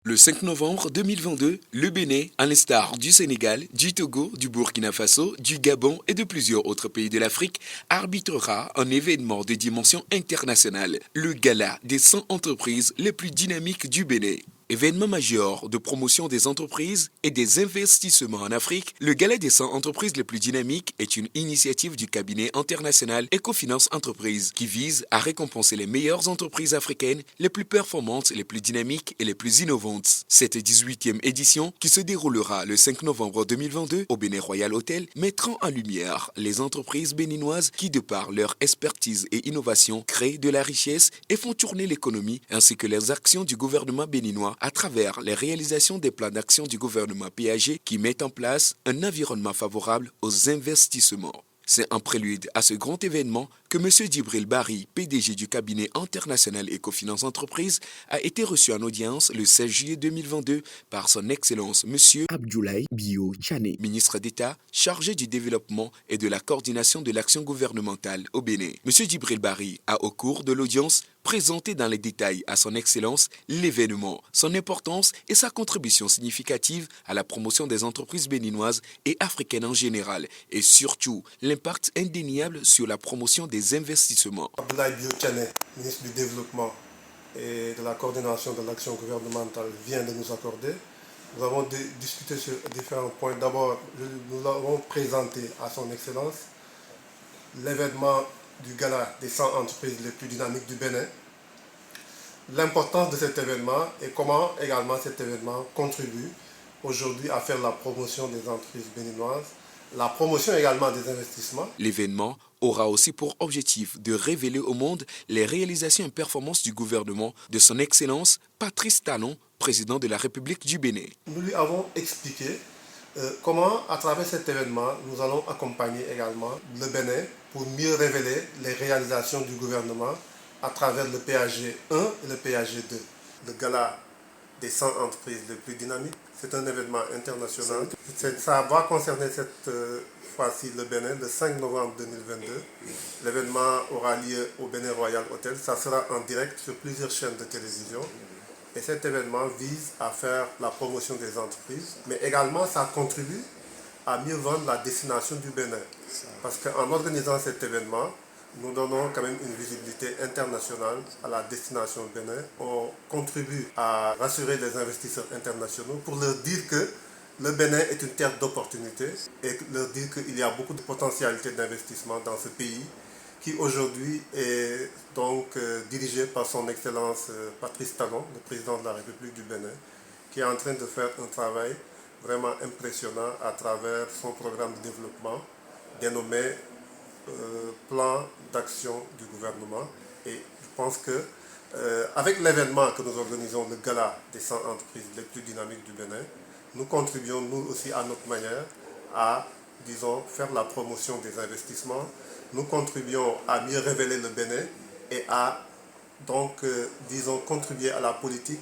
Le 5 novembre 2022, le Bénin, à l'instar du Sénégal, du Togo, du Burkina Faso, du Gabon et de plusieurs autres pays de l'Afrique, arbitrera un événement de dimension internationale, le Gala des 100 entreprises les plus dynamiques du Bénin. Événement majeur de promotion des entreprises et des investissements en Afrique, le Gala des 100 entreprises les plus dynamiques est une initiative du cabinet international Ecofinance Entreprises qui vise à récompenser les meilleures entreprises africaines, les plus performantes, les plus dynamiques et les plus innovantes. Cette 18e édition, qui se déroulera le 5 novembre 2022 au Bénin Royal Hotel, mettra en lumière les entreprises béninoises qui, de par leur expertise et innovation, créent de la richesse et font tourner l'économie, ainsi que les actions du gouvernement béninois à travers les réalisations des plans d'action du gouvernement PAG qui met en place un environnement favorable aux investissements. C'est un prélude à ce grand événement que M. Djibril Bari, PDG du cabinet international Ecofinance Entreprises, a été reçu en audience le 16 juillet 2022 par son Excellence M. Abdoulaye Bio Tchane, ministre d'État chargé du développement et de la coordination de l'action gouvernementale au Bénin. M. Djibril Bari a, au cours de l'audience, présenté dans les détails à son Excellence l'événement, son importance et sa contribution significative à la promotion des entreprises béninoises et africaines en général, et surtout l'impact indéniable sur la promotion des investissements. Abdoulaye Bio Tchane, ministre du Développement et de la coordination de l'action gouvernementale, vient de nous accorder. Nous avons discuté sur différents points. D'abord, nous avons présenté à son Excellence l'événement du Gala des 100 entreprises les plus dynamiques du Bénin, l'importance de cet événement et comment également cet événement contribue aujourd'hui à faire la promotion des entreprises béninoises, la promotion également des investissements. L'événement aura aussi pour objectif de révéler au monde les réalisations et performances du gouvernement de son Excellence Patrice Talon, président de la République du Bénin. Nous lui avons expliqué comment, à travers cet événement, nous allons accompagner également le Bénin pour mieux révéler les réalisations du gouvernement à travers le PAG 1 et le PAG 2. Le Gala des 100 entreprises les plus dynamiques, c'est un événement international. Ça va concerner cette fois-ci le Bénin le 5 novembre 2022. L'événement aura lieu au Bénin Royal Hotel. Ça sera en direct sur plusieurs chaînes de télévision. Et cet événement vise à faire la promotion des entreprises, mais également ça contribue à mieux vendre la destination du Bénin. Parce qu'en organisant cet événement, nous donnons quand même une visibilité internationale à la destination Bénin. On contribue à rassurer les investisseurs internationaux pour leur dire que le Bénin est une terre d'opportunités et leur dire qu'il y a beaucoup de potentialités d'investissement dans ce pays qui aujourd'hui est donc dirigé par son Excellence Patrice Talon, le président de la République du Bénin, qui est en train de faire un travail vraiment impressionnant à travers son programme de développement dénommé Plan d'action du gouvernement. Et je pense que avec l'événement que nous organisons, le Gala des 100 entreprises les plus dynamiques du Bénin, nous contribuons nous aussi à notre manière à, disons, faire la promotion des investissements. Nous contribuons à mieux révéler le Bénin et à donc, disons, contribuer à la politique,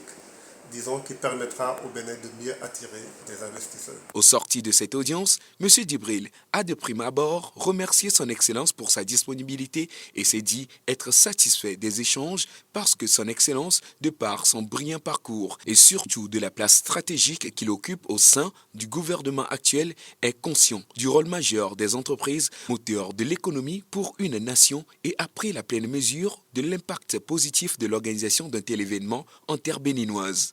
disons, qui permettra au Bénin de mieux attirer des investisseurs. Au sorti de cette audience, M. Djibril a de prime abord remercié son Excellence pour sa disponibilité et s'est dit être satisfait des échanges parce que son Excellence, de par son brillant parcours et surtout de la place stratégique qu'il occupe au sein du gouvernement actuel, est conscient du rôle majeur des entreprises, moteur de l'économie pour une nation et a pris la pleine mesure de l'impact positif de l'organisation d'un tel événement en terre béninoise.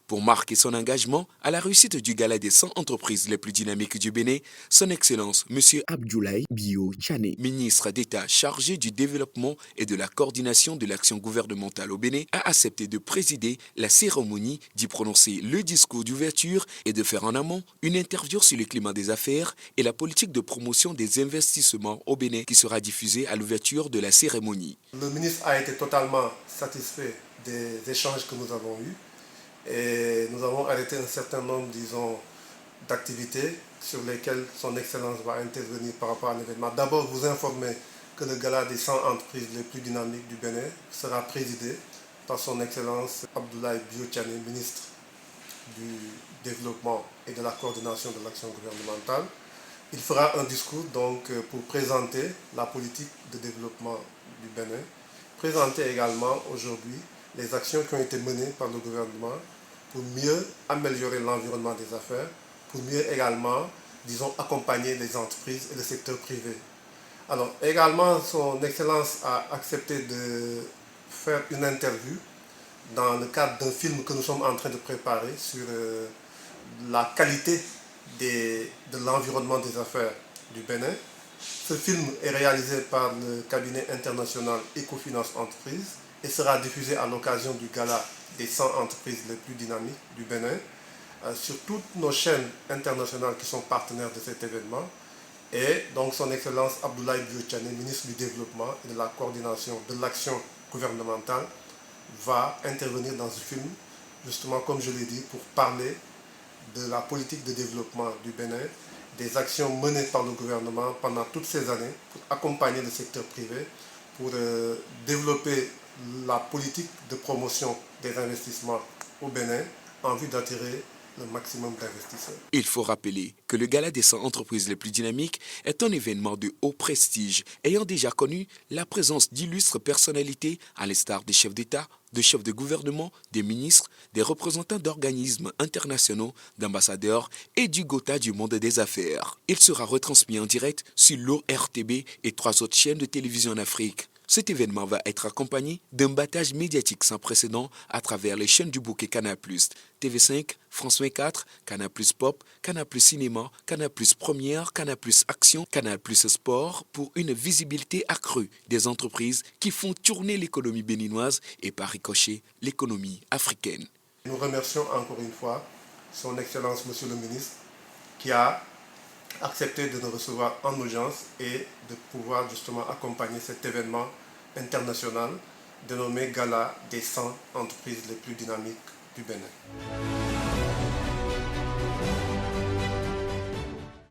Pour marquer son engagement à la réussite du Gala des 100 entreprises les plus dynamiques du Bénin, son Excellence M. Abdoulaye Bio Tchane, ministre d'État chargé du développement et de la coordination de l'action gouvernementale au Bénin, a accepté de présider la cérémonie, d'y prononcer le discours d'ouverture et de faire en amont une interview sur le climat des affaires et la politique de promotion des investissements au Bénin qui sera diffusée à l'ouverture de la cérémonie. Le ministre a été totalement satisfait des échanges que nous avons eus. Et nous avons arrêté un certain nombre, disons, d'activités sur lesquelles son Excellence va intervenir par rapport à l'événement. D'abord, vous informer que le Gala des 100 entreprises les plus dynamiques du Bénin sera présidé par son Excellence Abdoulaye Bio Tchane, ministre du Développement et de la coordination de l'action gouvernementale. Il fera un discours donc pour présenter la politique de développement du Bénin, présenter également aujourd'hui les actions qui ont été menées par le gouvernement pour mieux améliorer l'environnement des affaires, pour mieux également, disons, accompagner les entreprises et le secteur privé. Alors, également, son Excellence a accepté de faire une interview dans le cadre d'un film que nous sommes en train de préparer sur la qualité de l'environnement des affaires du Bénin. Ce film est réalisé par le cabinet international Ecofinance Entreprises et sera diffusé à l'occasion du gala des 100 entreprises les plus dynamiques du Bénin sur toutes nos chaînes internationales qui sont partenaires de cet événement. Et donc son Excellence Abdoulaye Diop-Tchané, ministre du Développement et de la coordination de l'action gouvernementale, va intervenir dans ce film, justement comme je l'ai dit, pour parler de la politique de développement du Bénin, des actions menées par le gouvernement pendant toutes ces années pour accompagner le secteur privé, pour développer la politique de promotion des investissements au Bénin en vue d'attirer le maximum d'investisseurs. Il faut rappeler que le Gala des 100 entreprises les plus dynamiques est un événement de haut prestige, ayant déjà connu la présence d'illustres personnalités à l'instar des chefs d'État, de chefs de gouvernement, des ministres, des représentants d'organismes internationaux, d'ambassadeurs et du Gotha du monde des affaires. Il sera retransmis en direct sur l'ORTB et 3 autres chaînes de télévision en Afrique. Cet événement va être accompagné d'un battage médiatique sans précédent à travers les chaînes du bouquet Canal+, TV5, France 24, Canal+ Pop, Canal+ Cinéma, Canal+ Première, Canal+ Action, Canal+ Sport pour une visibilité accrue des entreprises qui font tourner l'économie béninoise et par ricochet l'économie africaine. Nous remercions encore une fois son Excellence Monsieur le Ministre qui a accepté de nous recevoir en urgence et de pouvoir justement accompagner cet événement international dénommé Gala des 100 entreprises les plus dynamiques du Bénin.